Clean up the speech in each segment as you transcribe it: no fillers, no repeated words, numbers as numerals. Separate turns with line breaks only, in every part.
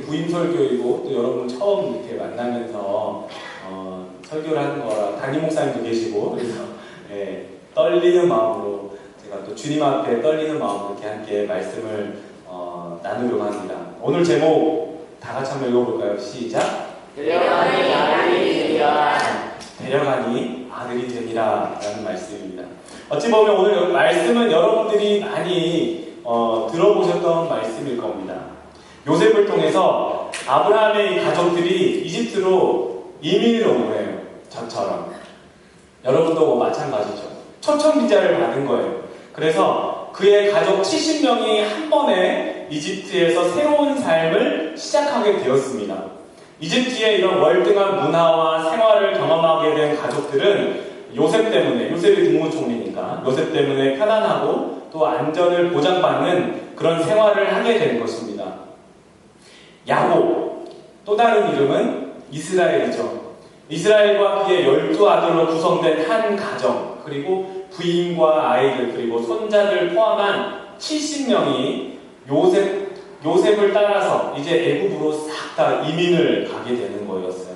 부임 설교이고 또 여러분 처음 이렇게 만나면서 설교를 하는 거라 담임 목사님도 계시고 그래서 떨리는 마음으로 제가 또 주님 앞에 떨리는 마음으로 이렇게 함께 말씀을 나누려고 합니다. 오늘 제목 다 같이 한번 읽어볼까요? 시작! 데려가니 아들이 되리라. 데려가니 아들이 되리라 라는 말씀입니다. 어찌 보면 오늘 말씀은 여러분들이 많이 들어보셨던 말씀일 겁니다. 요셉을 통해서 아브라함의 가족들이 이집트로 이민을 온 거예요. 저처럼. 여러분도 뭐 마찬가지죠. 초청 비자를 받은 거예요. 그래서 그의 가족 70명이 한 번에 이집트에서 새로운 삶을 시작하게 되었습니다. 이집트의 이런 월등한 문화와 생활을 경험하게 된 가족들은 요셉 때문에, 요셉이 국무총리니까 요셉 때문에 편안하고 또 안전을 보장받는 그런 생활을 하게 된 것입니다. 야곱, 또 다른 이름은 이스라엘이죠. 이스라엘과 그의 12아들로 구성된 한 가정, 그리고 부인과 아이들, 그리고 손자들 포함한 70명이 요셉을 따라서 이제 애굽으로 싹 다 이민을 가게 되는 거였어요.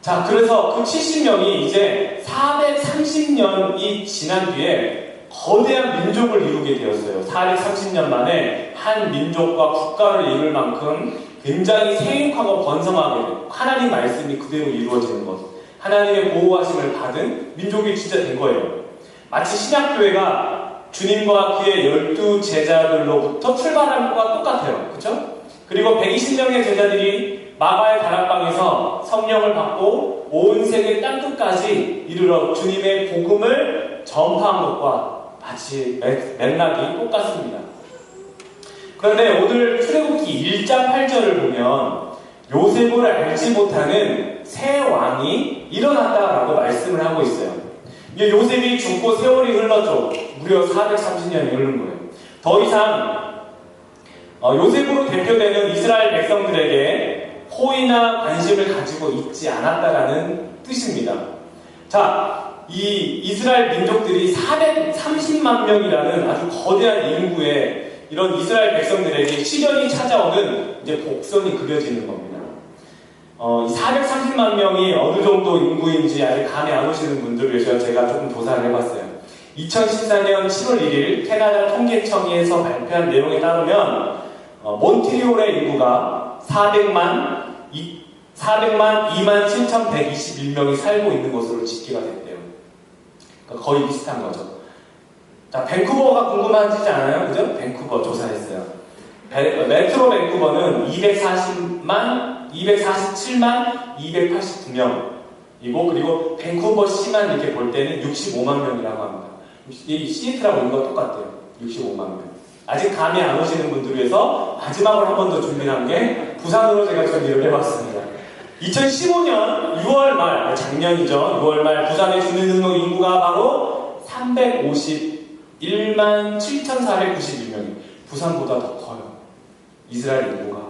자, 그래서 그 70명이 이제 430년이 지난 뒤에 거대한 민족을 이루게 되었어요. 430년 만에 한 민족과 국가를 이룰 만큼 굉장히 생육하고 번성하게 된 하나님 말씀이 그대로 이루어지는 것, 하나님의 보호하심을 받은 민족이 진짜 된 거예요. 마치 신약교회가 주님과 그의 12 제자들로부터 출발한 것과 똑같아요. 그렇죠? 그리고 120명의 제자들이 마가의 다락방에서 성령을 받고 온 세계 땅끝까지 이르러 주님의 복음을 전파한 것과 마치 맥락이 똑같습니다. 그런데 오늘 출애굽기 1장 8절을 보면 요셉을 알지 못하는 새 왕이 일어났다라고 말씀을 하고 있어요. 요셉이 죽고 세월이 흘렀죠. 무려 430년이 흐른 거예요. 더 이상 요셉으로 대표되는 이스라엘 백성들에게 호의나 관심을 가지고 있지 않았다라는 뜻입니다. 자, 이 이스라엘 민족들이 430만 명이라는 아주 거대한 인구의 이런 이스라엘 백성들에게 시련이 찾아오는 이제 복선이 그려지는 겁니다. 430만 명이 어느 정도 인구인지 아직 감이 안 오시는 분들을 위해서 제가 조금 조사를 해봤어요. 2014년 7월 1일 캐나다 통계청에서 발표한 내용에 따르면 몬트리올의 인구가 400만 27,121명이 살고 있는 것으로 집계가 됐대요. 그러니까 거의 비슷한 거죠. 자, 밴쿠버가 궁금하시지 않아요? 그죠? 밴쿠버 조사했어요. 메트로 밴쿠버는 247만 289명이고, 그리고 밴쿠버 시만 이렇게 볼 때는 65만 명이라고 합니다. 이 시애틀하고 인구가 똑같대요. 65만 명. 아직 감이 안 오시는 분들을 위해서 마지막으로 한 번 더 준비한 게 부산으로 제가 준비를 해봤습니다. 2015년 6월 말, 작년이죠. 6월 말 부산의 주민등록 인구가 바로 351만 7,491명이 부산보다 더 커요. 이스라엘 인구가.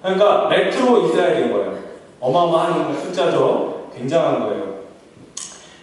그러니까 메트로 이스라엘인 거예요. 어마어마한 숫자죠. 굉장한 거예요.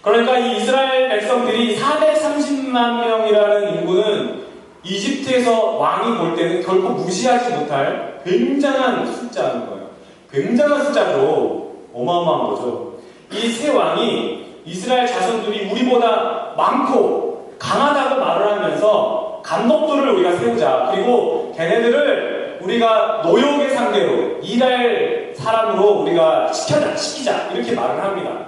그러니까 이 이스라엘 백성들이 430만 명이라는 인구는 이집트에서 왕이 볼 때는 결코 무시하지 못할 굉장한 숫자인 거예요. 굉장한 숫자로 어마어마한 거죠. 이 세 왕이 이스라엘 자손들이 우리보다 많고 강하다고 말을 하면서 감독들을 우리가 세우자. 그리고 걔네들을 우리가 노역의 상대로 일할 사람으로 우리가 시키자. 이렇게 말을 합니다.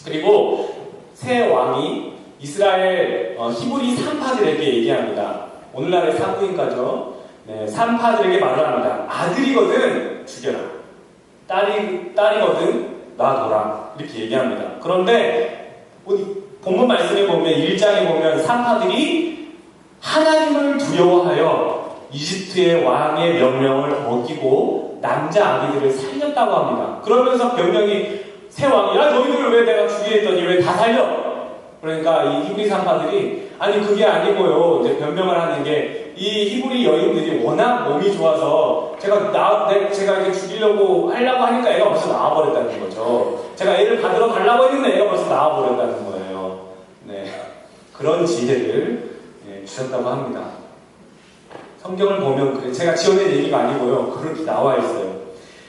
그리고 세 왕이 이스라엘 히브리 산파들에게 얘기합니다. 오늘날의 산부인과죠. 네, 산파들에게 말을 합니다. 아들이거든 죽여라. 딸이거든 놔둬라. 이렇게 얘기합니다. 그런데 본문 말씀에 보면 1장에 보면 산파들이 하나님을 두려워하여 이집트의 왕의 명령을 어기고 남자 아기들을 살렸다고 합니다. 그러면서 병명이 새 왕이 야 너희들 왜 내가 죽이려 했더니 왜 다 살려? 그러니까 이 히브리 산파들이 아니 그게 아니고요. 이제 변명을 하는 게 이 히브리 여인들이 워낙 몸이 좋아서 제가 이렇게 죽이려고 하려고 하니까 애가 벌써 나와버렸다는 거죠. 제가 애를 받으러 가려고 했는데 애가 벌써 나와버렸다는 거예요. 네, 그런 지혜를 주셨다고 합니다. 성경을 보면 그래. 제가 지어낸 얘기가 아니고요. 그렇게 나와 있어요.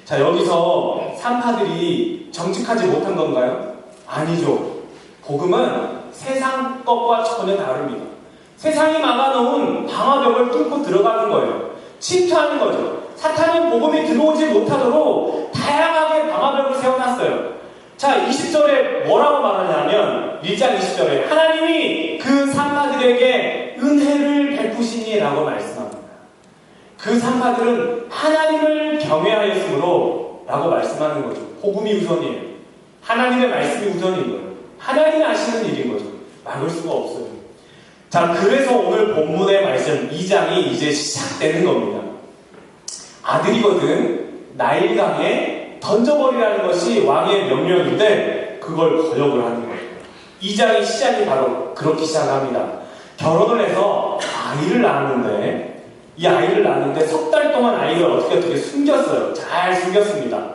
자, 여기서 산파들이 정직하지 못한 건가요? 아니죠. 복음은 세상 것과 전혀 다릅니다. 세상이 막아놓은 방화벽을 뚫고 들어가는 거예요. 침투하는 거죠. 사탄은 복음이 들어오지 못하도록 다양하게 방화벽을 세워놨어요. 자, 20절에 뭐라고 말하냐면 1장 20절에 하나님이 그 산파들에게 은혜를 베푸시니 라고 말씀합니다. 그 산파들은 하나님을 경외하였으므로 라고 말씀하는 거죠. 복음이 우선이에요. 하나님의 말씀이 우선인 거예요. 하나님이 하시는 일인 거죠. 막을 수가 없어요. 자, 그래서 오늘 본문의 말씀 2장이 이제 시작되는 겁니다. 아들이거든 나일강에 던져버리라는 것이 왕의 명령인데 그걸 거역을 하는 거예요. 2장의 시작이 바로 그렇게 시작합니다. 결혼을 해서 아이를 낳았는데 이 아이를 낳았는데 석 달 동안 아이를 어떻게 숨겼어요. 잘 숨겼습니다.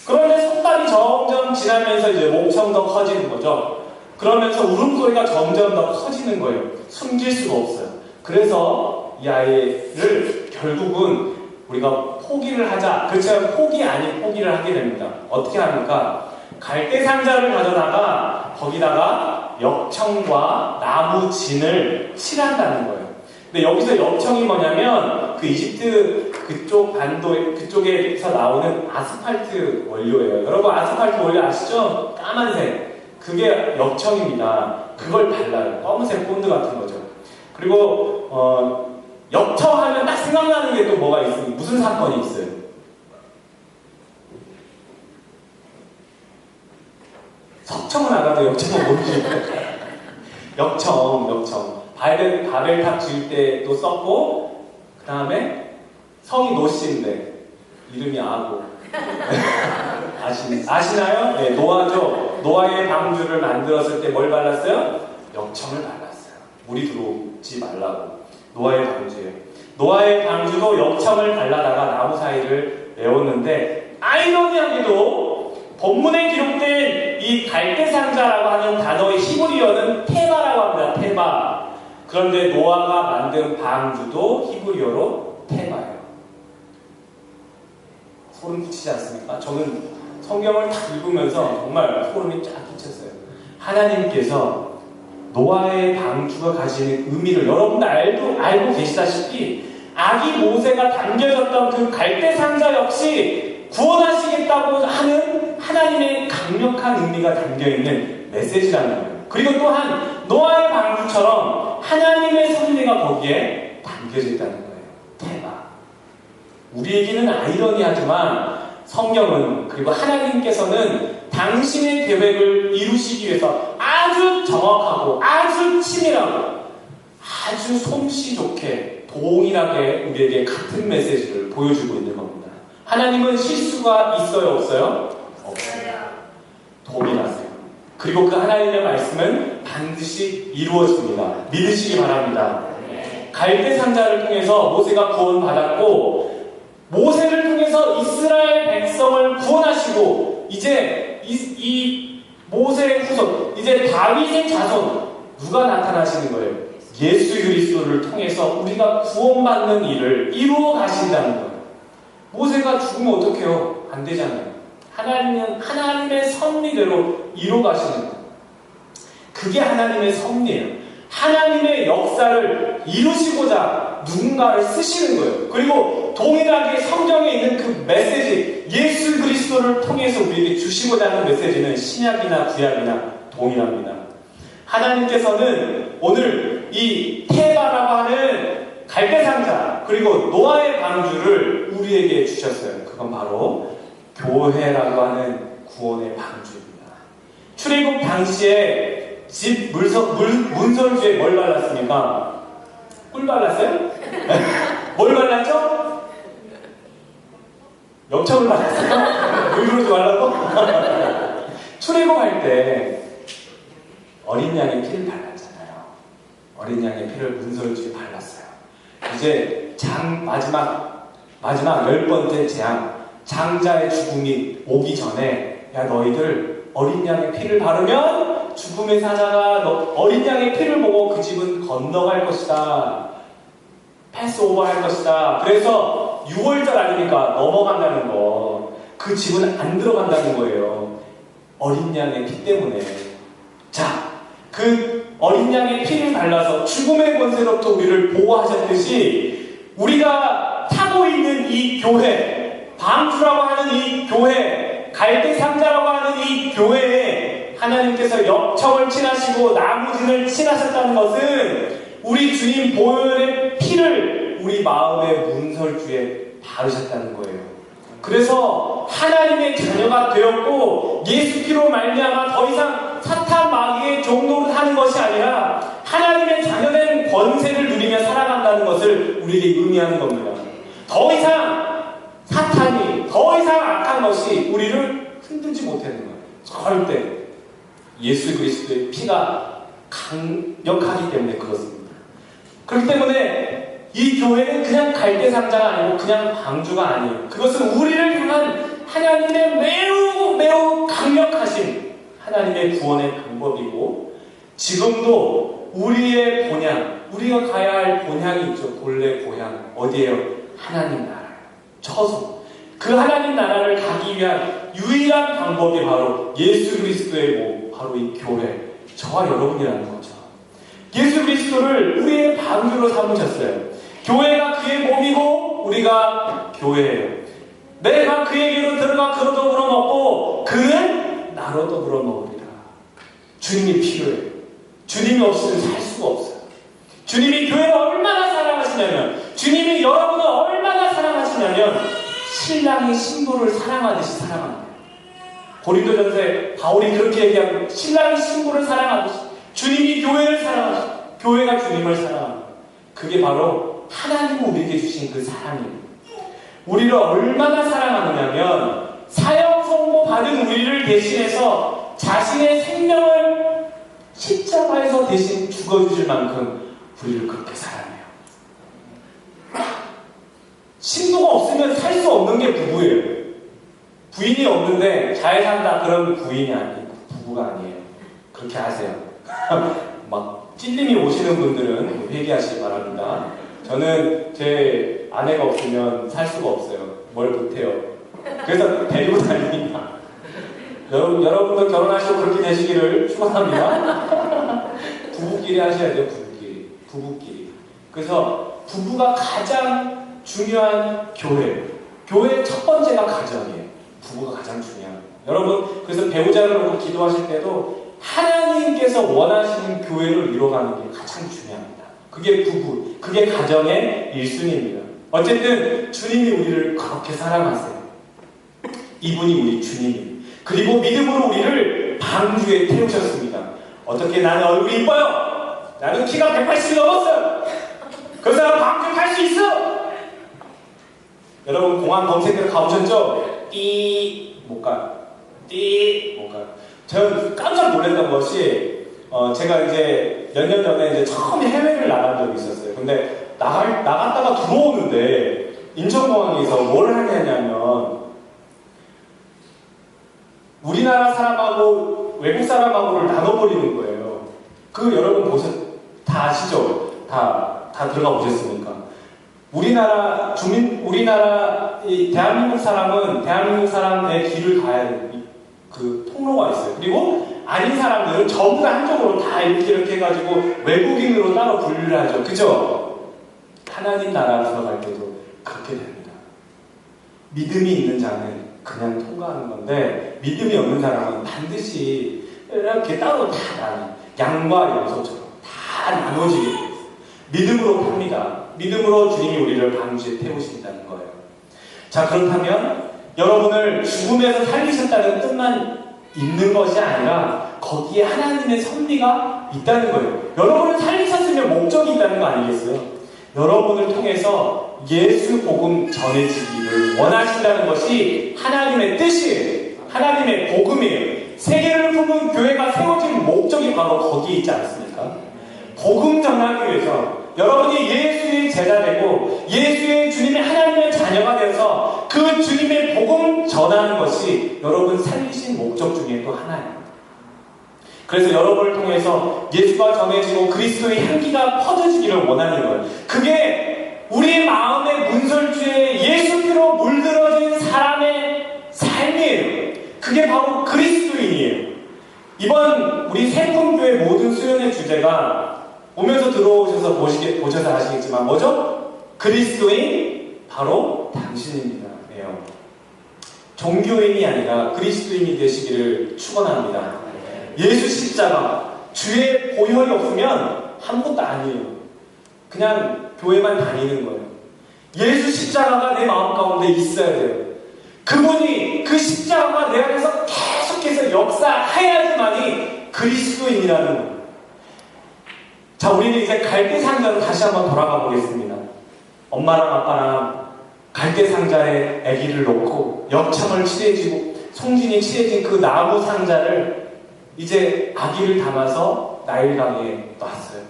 그런데 석 달이 점점 지나면서 이제 목청 더 커지는 거죠. 그러면서 울음소리가 점점 더 커지는 거예요. 숨길 수가 없어요. 그래서 이 아이를 결국은 우리가 포기를 하자. 그렇지만 포기 아닌 포기를 하게 됩니다. 어떻게 합니까? 갈대상자를 가져다가 거기다가 역청과 나무 진을 칠한다는 거예요. 근데 여기서 역청이 뭐냐면 그 이집트 그쪽 반도 그쪽에서 나오는 아스팔트 원료예요. 여러분 아스팔트 원료 아시죠? 까만색. 그게 역청입니다. 그걸 발라요. 검은색 본드 같은 거죠. 그리고 역청하면 딱 생각나는 게 또 뭐가 있어요? 무슨 사건이 있어요? 석청은 알아도 역청은 모르시죠? 역청. 바벨탑 지을 때도 썼고, 그 다음에 성이 노씨인데, 이름이 아고. 아시나요? 네, 노아죠. 노아의 방주를 만들었을 때 뭘 발랐어요? 역청을 발랐어요. 물이 들어오지 말라고. 노아의 방주에. 노아의 방주도 역청을 발라다가 나무 사이를 메웠는데, 아이러니하게도 본문에 기록된 이 갈대상자라고 하는 단어의 히브리어는 테바라고 합니다. 테바. 그런데 노아가 만든 방주도 히브리어로 테바예요. 소름 끼치지 않습니까? 저는 성경을 딱 읽으면서 정말 소름이 쫙 끼쳤어요. 하나님께서 노아의 방주가 가지는 의미를 여러분들 알고 계시다시피 아기 모세가 담겨졌던 그 갈대상자 역시 구원하시겠다고 하는 하나님의 강력한 의미가 담겨있는 메시지라는 거예요. 그리고 또한 노아의 방주처럼 하나님의 섭리가 거기에 담겨져 있다는 거예요. 테마. 우리에게는 아이러니하지만 성경은 그리고 하나님께서는 당신의 계획을 이루시기 위해서 아주 정확하고 아주 치밀하고 아주 솜씨 좋게 동일하게 우리에게 같은 메시지를 보여주고 있는 겁니다. 하나님은 실수가 있어요? 없어요? 없어요. 동일하세요. 그리고 그 하나님의 말씀은 반드시 이루어집니다. 믿으시기 바랍니다. 갈대상자를 통해서 모세가 구원받았고 모세를 통해서 이스라엘 백성을 구원하시고 이제 이 모세의 후손, 이제 다윗의 자손 누가 나타나시는 거예요? 예수 그리스도를 통해서 우리가 구원받는 일을 이루어 가신다는 거예요. 모세가 죽으면 어떡해요? 안 되잖아요. 하나님은 하나님의 섭리대로 이루어 가시는 거예요. 그게 하나님의 섭리예요. 하나님의 역사를 이루시고자 누군가를 쓰시는 거예요. 그리고 동일하게 성경에 있는 그 메시지, 예수 그리스도를 통해서 우리에게 주시고자 하는 메시지는 신약이나 구약이나 동일합니다. 하나님께서는 오늘 이 테바라고 하는 갈대상자 그리고 노아의 방주를 우리에게 주셨어요. 그건 바로 교회라고 하는 구원의 방주입니다. 출애굽 당시에 집 문설주에 뭘 발랐습니까? 꿀 발랐어요? 뭘 발랐죠? 역청을 발랐어요? 왜 그러지 말라고? 출애굽할 때 어린 양의 피를 발랐잖아요. 어린 양의 피를 문설주에 발랐어요. 이제 마지막 10번째 재앙, 장자의 죽음이 오기 전에 야 너희들 어린 양의 피를 바르면 죽음의 사자가 어린 양의 피를 보고 그 집은 건너갈 것이다. 패스오버 할 것이다. 그래서 6월절 아닙니까? 넘어간다는 거. 그 집은 안 들어간다는 거예요. 어린 양의 피 때문에. 자, 그 어린 양의 피를 발라서 죽음의 권세로부터 우리를 보호하셨듯이 우리가 타고 있는 이 교회, 방주라고 하는 이 교회, 갈대상자라고 하는 이 교회에 하나님께서 역청을 칠하시고 나무진을 칠하셨다는 것은 우리 주님 보혈의 피를 우리 마음의 문설주에 바르셨다는 거예요. 그래서 하나님의 자녀가 되었고 예수 피로 말미암아 더 이상 사탄 마귀의 종노릇 하는 것이 아니라 하나님의 자녀된 권세를 누리며 살아간다는 것을 우리에게 의미하는 겁니다. 더 이상 사탄이 더 이상 악한 것이 우리를 흔들지 못하는 거예요. 절대. 예수 그리스도의 피가 강력하기 때문에 그렇습니다. 그렇기 때문에 이 교회는 그냥 갈대상자가 아니고 그냥 방주가 아니에요. 그것은 우리를 향한 하나님의 매우 강력하신 하나님의 구원의 방법이고 지금도 우리의 본향, 우리가 가야 할 본향이 있죠. 본래 고향. 어디예요? 하나님 나라. 처소. 그 하나님 나라를 가기 위한 유일한 방법이 바로 예수 그리스도의 몸, 바로 이 교회. 저와 여러분이라는 거죠. 예수 그리스도를 우리의 방주로 삼으셨어요. 교회가 그의 몸이고 우리가 교회예요. 내가 그에게로 들어가 그로 더불어 먹고 그는 나로 더불어 먹으리라. 주님이 필요해요. 주님이 없이는 살 수가 없어요. 주님이 교회를 얼마나 사랑하시냐면 주님이 여러분을 얼마나 사랑하시냐면 신랑이 신부를 사랑하듯이 사랑합니다. 고린도전서에 바울이 그렇게 얘기하고 신랑이 신부를 사랑하듯이 주님이 교회를 사랑하시고 교회가 주님을 사랑합니다. 그게 바로 하나님이 우리에게 주신 그 사랑입니다. 우리를 얼마나 사랑하느냐면 사형 선고 받은 우리를 대신해서 자신의 생명을 십자가에서 대신 죽어주실 만큼 우리를 그렇게 사랑해요. 신부가 없으면 살 수 없는 게 부부예요. 부인이 없는데 잘 산다 그런 부인이 아니고 부부가 아니에요. 그렇게 하세요. 막 찔림이 오시는 분들은 회개하시기 바랍니다. 저는 제 아내가 없으면 살 수가 없어요. 뭘 못해요. 그래서 데리고 다닙니다. 여러분도 결혼하시고 그렇게 되시기를 축원합니다. 부부끼리 하셔야 돼요. 부부끼리. 그래서 부부가 가장 중요한 교회의 첫 번째가 가정이에요. 부부가 가장 중요합니다. 여러분 그래서 배우자를 놓고 기도하실 때도 하나님께서 원하시는 교회를 이뤄가는 게 가장 중요합니다. 그게 부부, 그게 가정의 1순위입니다. 어쨌든 주님이 우리를 그렇게 사랑하세요. 이분이 우리 주님이에요. 그리고 믿음으로 우리를 방주에 태우셨습니다. 어떻게 나는 얼굴이 이뻐요? 나는 키가 180이 넘었어요. 그 사람 방주 갈 수 있어? 여러분 공항 검색대로 가보셨죠? 못 가요. 저는 깜짝 놀랐던 것이 제가 이제 몇 년 전에 이제 처음에 해외를 나간 적이 있었어요. 근데 나갔다가 들어오는데 인천공항에서 뭘 하냐면 우리나라 사람하고 외국 사람하고를 나눠버리는 거예요. 그 여러분 다 아시죠? 다 들어가 보셨습니까? 우리나라 대한민국 사람의 길을 가야 되는 그 통로가 있어요. 그리고 아닌 사람들은 전부 다 한쪽으로 다 이렇게 해가지고 외국인으로 따로 분류를 하죠. 그죠? 하나님 나라 들어갈 때도 그렇게 됩니다. 믿음이 있는 자는 그냥 통과하는 건데 믿음이 없는 사람은 반드시 이렇게 따로 다 나눠 양과 염소처럼 다 나눠지게 돼요. 믿음으로 팝니다. 믿음으로 주님이 우리를 방주에 태우신다는 거예요. 자, 그렇다면 여러분을 죽음에서 살리셨다는 뜻만 있는 것이 아니라 거기에 하나님의 섭리가 있다는 거예요. 여러분을 살리셨으면 목적이 있다는 거 아니겠어요? 여러분을 통해서 예수 복음 전해지기를 원하신다는 것이 하나님의 뜻이에요. 하나님의 복음이에요. 세계를 품은 교회가 세워진 목적이 바로 거기에 있지 않습니까? 복음 전하기 위해서 여러분이 예수의 제자되고 예수의 주님의 하나님의 자녀가 되어서 그 주님의 복음 전하는 것이 여러분 살리신 목적 중에 또 하나예요. 그래서 여러분을 통해서 예수가 전해지고 그리스도의 향기가 퍼져지기를 원하는 거예요. 그게 우리 마음의 문설주에 예수께로 물들어진 사람의 삶이에요. 그게 바로 그리스도인이에요. 이번 우리 세품교회 모든 수련의 주제가 오면서 들어오셔서 보셔서 아시겠지만 뭐죠? 그리스도인 바로 당신입니다. 종교인이 아니라 그리스도인이 되시기를 축원합니다. 예수 십자가 주의 보혈이 없으면 아무것도 아니에요. 그냥 교회만 다니는 거예요. 예수 십자가가 내 마음 가운데 있어야 돼요. 그분이 그 십자가가 내 안에서 계속해서 역사해야지만이 그리스도인이라는 거예요. 자, 우리는 이제 갈대상자로 다시 한번 돌아가 보겠습니다. 엄마랑 아빠랑 갈대상자에 아기를 놓고 역청을 칠해지고 송진이 칠해진 그 나무 상자를 이제 아기를 담아서 나일강에 놨어요.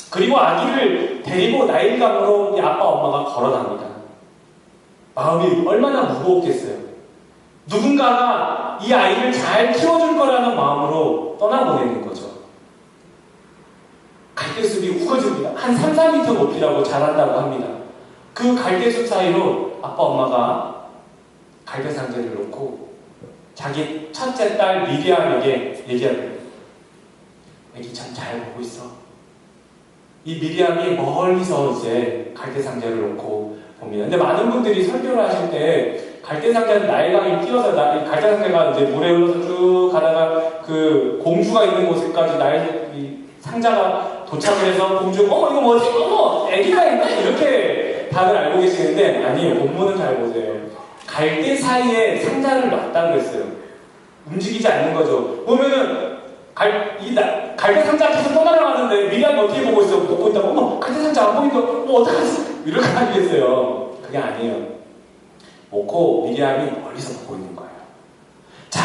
그리고 아기를 데리고 나일강으로 아빠 엄마가 걸어갑니다. 마음이 얼마나 무거웠겠어요. 누군가가 이 아이를 잘 키워줄 거라는 마음으로 떠나보내는 거죠. 갈대숲이 우거집니다. 한 3, 4m 높이라고 자란다고 합니다. 그 갈대숲 사이로 아빠 엄마가 갈대상자를 놓고 자기 첫째 딸 미리암에게 얘기합니다. 애기 참 잘 보고 있어. 이 미리암이 멀리서 이제 갈대상자를 놓고 봅니다. 근데 많은 분들이 설교를 하실 때 갈대상자는 나일강에 끼워서 갈대상자가 이제 물에 흘러서 쭉 가다가 그 공주가 있는 곳까지 상자가 도착을 해서 공주가 이거 뭐지? 애기가 있나? 이렇게 다들 알고 계시는데 아니에요. 본문은 잘 보세요. 갈대 사이에 상자를 놨다 그랬어요. 움직이지 않는 거죠. 보면은 갈대 상자 앞에서 떠나가는데 미리암이 어떻게 보고 있어? 보고 있다고 갈대 상자 안 보인다. 어떡하지? 이렇게 하겠어요. 그게 아니에요. 놓고 미리암이 멀리서 보고 있는 거예요. 자,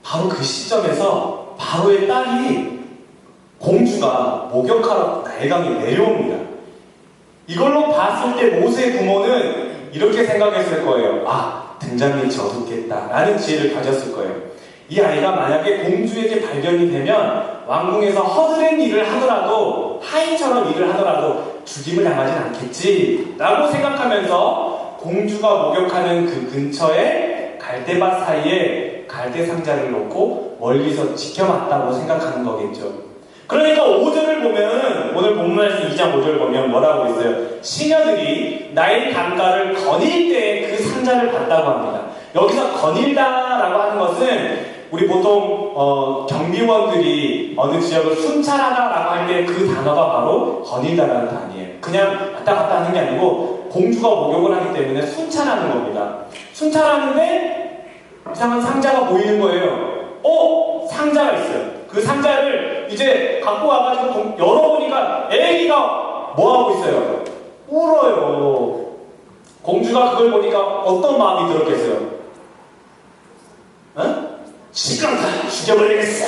바로 그 시점에서 바로의 딸이 공주가 목욕하러 나일강에 내려옵니다. 이걸로 봤을 때 모세의 부모는 이렇게 생각했을 거예요. 등잔빛이 어둡겠다 라는 지혜를 가졌을 거예요. 이 아이가 만약에 공주에게 발견이 되면 왕궁에서 허드렛 일을 하더라도 하인처럼 일을 하더라도 죽임을 당하진 않겠지 라고 생각하면서 공주가 목욕하는 그 근처에 갈대밭 사이에 갈대상자를 놓고 멀리서 지켜봤다고 생각하는 거겠죠. 그러니까 5절을 보면 오늘 본문 말씀 2장 5절 보면 뭐라고 있어요? 시녀들이 나일 강가를 거닐 때 그 상자를 봤다고 합니다. 여기서 거닐다라고 하는 것은 우리 보통 경비원들이 어느 지역을 순찰하다라고 할 때 그 단어가 바로 거닐다라는 단어예요. 그냥 왔다 갔다 하는 게 아니고 공주가 목욕을 하기 때문에 순찰하는 겁니다. 순찰하는데 이상한 상자가 보이는 거예요. 상자가 있어요. 그 상자를 이제 갖고 와가지고 열어보니까 애기가 뭐하고 있어요? 울어요. 공주가 그걸 보니까 어떤 마음이 들었겠어요? 시끄럽다! 죽여버리겠어!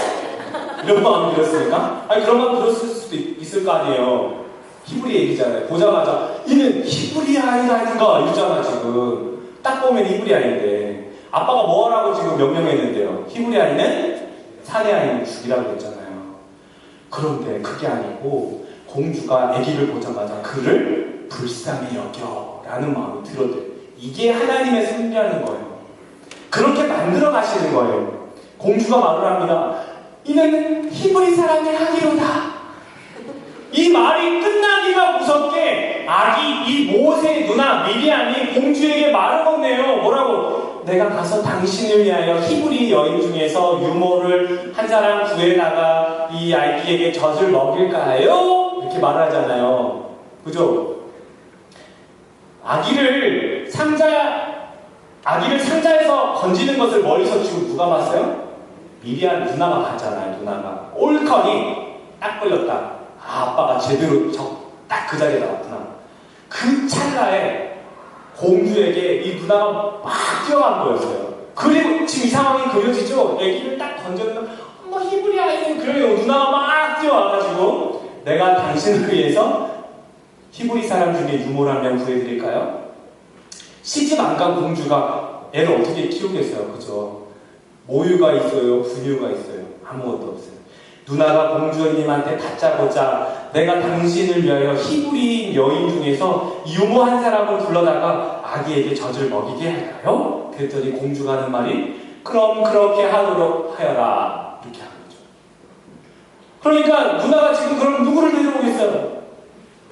이런 마음이 들었습니까? 그런 마음 들었을 수도 있을 거 아니에요. 히브리 얘기잖아요. 보자마자 이는 히브리 아이라는가 이러잖아 지금. 딱 보면 히브리 아이인데 아빠가 뭐하라고 지금 명령했는데요. 히브리 아이는 사내 아이는 죽이라고 했잖아요. 그런데 그게 아니고 공주가 아기를 보자마자 그를 불쌍히 여겨 라는 마음이 들었대요. 이게 하나님의 섭리라는 거예요. 그렇게 만들어 가시는 거예요. 공주가 말을 합니다. 이는 히브리 사람의 하기로다. 이 말이 끝나기가 무섭게 이 모세의 누나 미리암이 공주에게 말을 건네요. 뭐라고? 내가 가서 당신을 위하여 히브리 여인 중에서 유모를 한 사람 구해다가 이 아기에게 젖을 먹일까요? 이렇게 말하잖아요. 그죠? 아기를 상자에서 건지는 것을 멀리서 지금 누가 봤어요? 미리암 누나가 봤잖아요. 누나가 올커니 딱 걸렸다. 아빠가 제대로 딱 그 자리에 나왔구나. 그 찰나에 공주에게 이 누나가 막 뛰어간 거였어요. 그리고 지금 이 상황이 그려지죠? 애기를 딱 건졌는데 히브리 아이는 그래요. 누나가 막 뛰어와가지고 내가 당신을 위해서 히브리 사람 중에 유모를 한 명 구해드릴까요? 시집 안 간 공주가 애를 어떻게 키우겠어요? 그죠? 모유가 있어요? 분유가 있어요? 아무것도 없어요. 누나가 공주님한테 다짜고짜 내가 당신을 위하여 히브리인 여인 중에서 유모한 사람을 불러다가 아기에게 젖을 먹이게 할까요? 그랬더니 공주가 하는 말이 그럼 그렇게 하도록 하여라. 이렇게 하는 거죠. 그러니까 누나가 지금 그럼 누구를 데려오겠어요?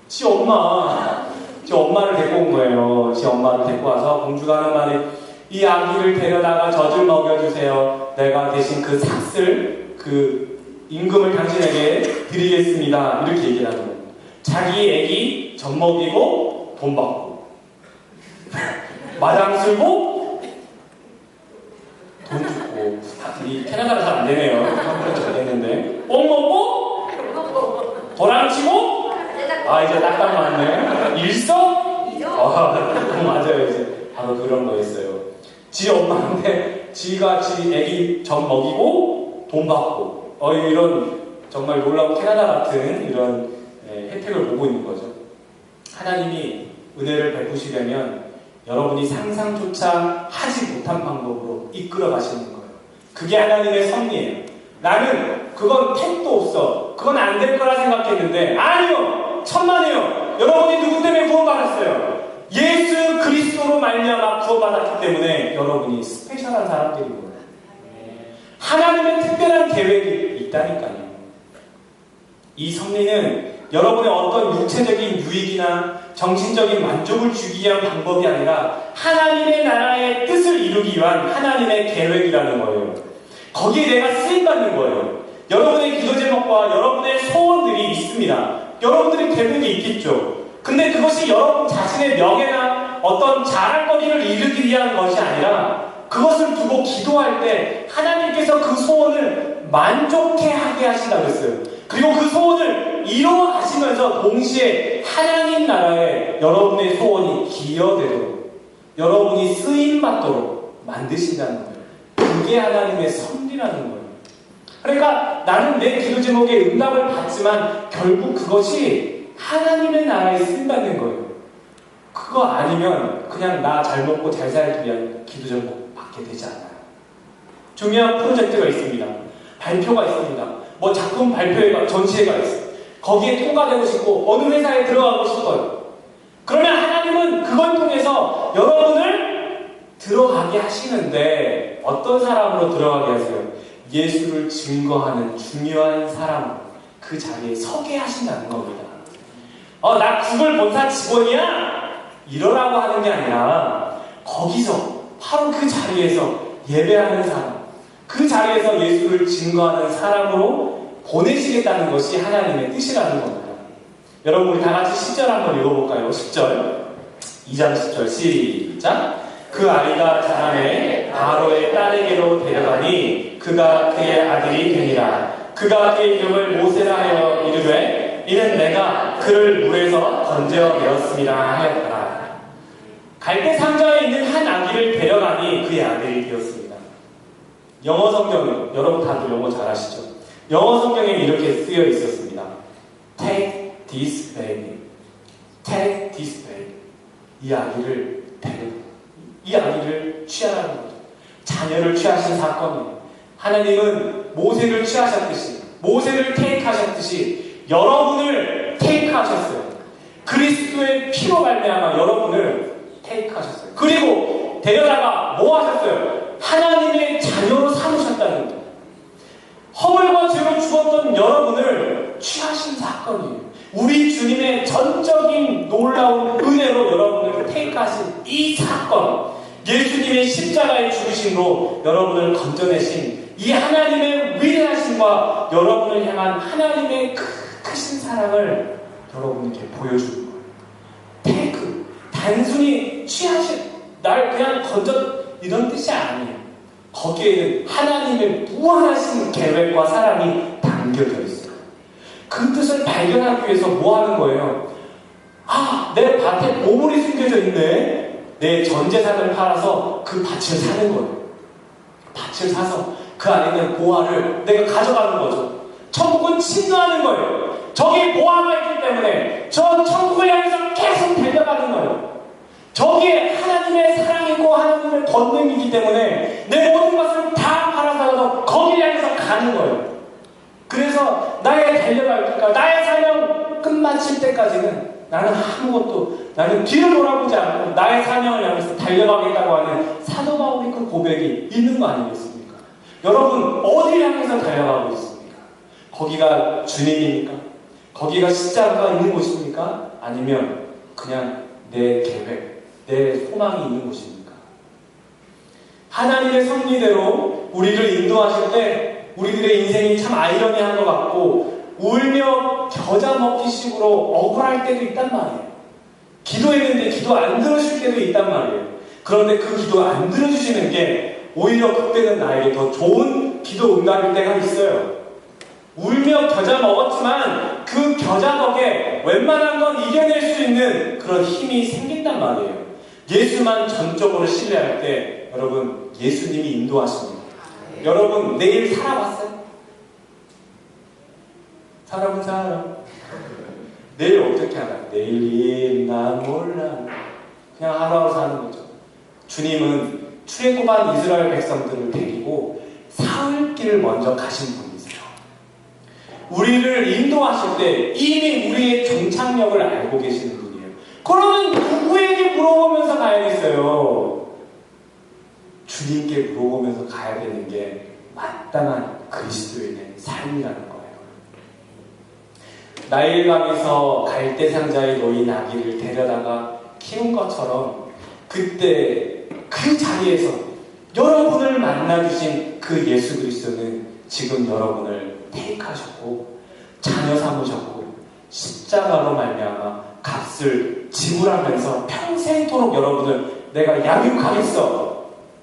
지 엄마를 데리고 온 거예요. 지 엄마를 데리고 와서 공주가 하는 말이 이 아기를 데려다가 젖을 먹여주세요. 내가 대신 그 삭슬, 그 임금을 당신에게 드리겠습니다. 이렇게 얘기를 하는 거예요. 자기 애기 젖 먹이고 돈 받고 마당 쓸고 돈 주고 이 캐나다가 잘 안 되네요. 한국은 잘 됐는데 뽕 먹고 도랑 치고 이제 딱딱 맞네. 일석? 맞아요. 이제 바로 그런 거였어요. 지 엄마한테 지가 지 애기 젖 먹이고 돈 받고 이런 정말 놀라운 캐나다 같은 이런 혜택을 보고 있는 거죠. 하나님이 은혜를 베푸시려면 여러분이 상상조차 하지 못한 방법으로 이끌어 가시는 거예요. 그게 하나님의 섭리예요. 나는 그건 택도 없어. 그건 안 될 거라 생각했는데 아니요. 천만에요. 여러분이 누구 때문에 구원받았어요? 예수 그리스도로 말미암아 구원받았기 때문에 여러분이 스페셜한 사람들인 거예요. 하나님의 특별한 계획이 있다니까요. 이 섭리는 여러분의 어떤 육체적인 유익이나 정신적인 만족을 주기 위한 방법이 아니라 하나님의 나라의 뜻을 이루기 위한 하나님의 계획이라는 거예요. 거기에 내가 쓰임받는 거예요. 여러분의 기도 제목과 여러분의 소원들이 있습니다. 여러분들의 계획이 있겠죠. 근데 그것이 여러분 자신의 명예나 어떤 자랑거리를 이루기 위한 것이 아니라 그것을 두고 기도할 때 하나님께서 그 소원을 만족해 하게 하신다고 했어요. 그리고 그 소원을 이루어 가시면서 동시에 하나님 나라에 여러분의 소원이 기여되도록 여러분이 쓰임받도록 만드신다는 거예요. 그게 하나님의 섭리라는 거예요. 그러니까 나는 내 기도 제목에 응답을 받지만 결국 그것이 하나님의 나라에 쓰임받는 거예요. 그거 아니면 그냥 나 잘 먹고 잘 살기 위한 기도 제목 받게 되지 않아요. 중요한 프로젝트가 있습니다. 발표가 있습니다. 뭐 작품 발표회가 전시회가 있어요. 거기에 통과되고 싶고 어느 회사에 들어가고 싶어요. 그러면 하나님은 그걸 통해서 여러분을 들어가게 하시는데 어떤 사람으로 들어가게 하세요? 예수를 증거하는 중요한 사람 그 자리에 서게 하신다는 겁니다. 나 구글 본사 직원이야? 이러라고 하는 게 아니라 거기서 바로 그 자리에서 예배하는 사람 그 자리에서 예수를 증거하는 사람으로 보내시겠다는 것이 하나님의 뜻이라는 겁니다. 여러분 우리 다같이 10절 한번 읽어볼까요? 10절 2장 10절 시작. 그 아이가 자라매 바로의 딸에게로 데려가니 그가 그의 아들이 되니라. 그가 그의 이름을 모세라 하여 이르되 이는 내가 그를 물에서 건져내었습니다 하였더라. 갈대 상자에 있는 한 아기를 데려가니 그의 아들이 되었습니다. 영어 성경은 여러분 다들 영어 잘 아시죠? 영어 성경에 이렇게 쓰여 있었습니다. Take this baby. Take this baby. 이 아기를 취하라는 거죠. 자녀를 취하신 사건이에요. 하나님은 모세를 취하셨듯이 모세를 테이크하셨듯이 여러분을 테이크하셨어요. 그리스도의 피로 말미암아 여러분을 테이크하셨어요. 그리고 데려다가 뭐 하셨어요? 하나님의 자녀로 삼으셨다는 거예요. 허물과 죄로 죽었던 여러분을 취하신 사건이에요. 우리 주님의 전적인 놀라운 은혜로 여러분을 테이크하신 이 사건, 예수님의 십자가의 죽으심으로 여러분을 건져내신 이 하나님의 위대하심과 여러분을 향한 하나님의 크신 사랑을 여러분께 보여주는 거예요. 테이크, 단순히 취하신, 날 그냥 건져 이런 뜻이 아니에요. 거기에는 하나님의 무한하신 계획과 사랑이 담겨져 있어요. 그 뜻을 발견하기 위해서 뭐 하는 거예요? 내 밭에 보물이 숨겨져 있네. 내 전 재산을 팔아서 그 밭을 사는 거예요. 밭을 사서 그 안에 있는 보화를 내가 가져가는 거죠. 천국은 침노하는 거예요. 저기 보화가 있기 때문에 저 천국을 향해서 계속 달려가는 거예요. 저기에 하나님의 사랑이고 하나님의 권능이기 때문에 내 모든 것을 다 팔아서 거기를 향해서 가는 거예요. 그래서 나의 달려갈 때까지, 나의 사명 끝마칠 때까지는 나는 뒤를 돌아보지 않고 나의 사명을 향해서 달려가겠다고 하는 사도 바울의 그 고백이 있는 거 아니겠습니까? 여러분, 어디를 향해서 달려가고 있습니까? 거기가 주님입니까? 거기가 십자가가 있는 곳입니까? 아니면 그냥 내 계획, 내 소망이 있는 곳입니까? 하나님의 섭리대로 우리를 인도하실 때 우리들의 인생이 참 아이러니한 것 같고 울며 겨자 먹기식으로 억울할 때도 있단 말이에요. 기도했는데 기도 안 들어주실 때도 있단 말이에요. 그런데 그 기도 안 들어주시는 게 오히려 그때는 나에게 더 좋은 기도 응답일 때가 있어요. 울며 겨자 먹었지만 그 겨자 덕에 웬만한 건 이겨낼 수 있는 그런 힘이 생긴단 말이에요. 예수만 전적으로 신뢰할 때 여러분, 예수님이 인도하십니다. 여러분, 내일 살아봤어요? 살아본 사람? 내일 어떻게 하나? 내일 난 몰라. 그냥 하루하루 사는 거죠. 주님은 출애굽한 이스라엘 백성들을 데리고 사흘길을 먼저 가신 분이세요. 우리를 인도하실 때 이미 우리의 종착역을 알고 계시는 분이에요. 그러면 누구에게 물어보면서 가야겠어요? 주님께 물어보면서 가야 되는 게 마땅한 그리스도인의 삶이라는 거예요. 나일강에서 갈대상자에 놓인 아기를 데려다가 키운 것처럼 그때 그 자리에서 여러분을 만나주신 그 예수 그리스도는 지금 여러분을 택하셨고 자녀 삼으셨고 십자가로 말미암아 값을 지불하면서 평생토록 여러분을 내가 양육하겠어.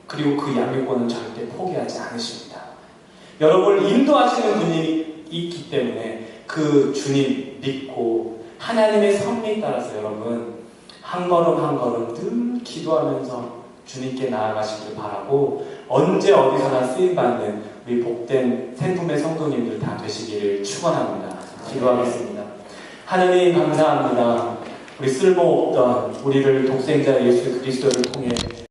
그리고 그 양육권은 절대 포기하지 않으십니다. 여러분을 인도하시는 분이 있기 때문에 그 주님 믿고 하나님의 섭리에 따라서 여러분 한 걸음 한 걸음 늘 기도하면서 주님께 나아가시길 바라고 언제 어디서나 쓰임받는 우리 복된 생품의 성도님들 다 되시기를 축원합니다. 기도하겠습니다. 하나님 감사합니다. 우리 쓸모없던 우리를 독생자 예수 그리스도를 통해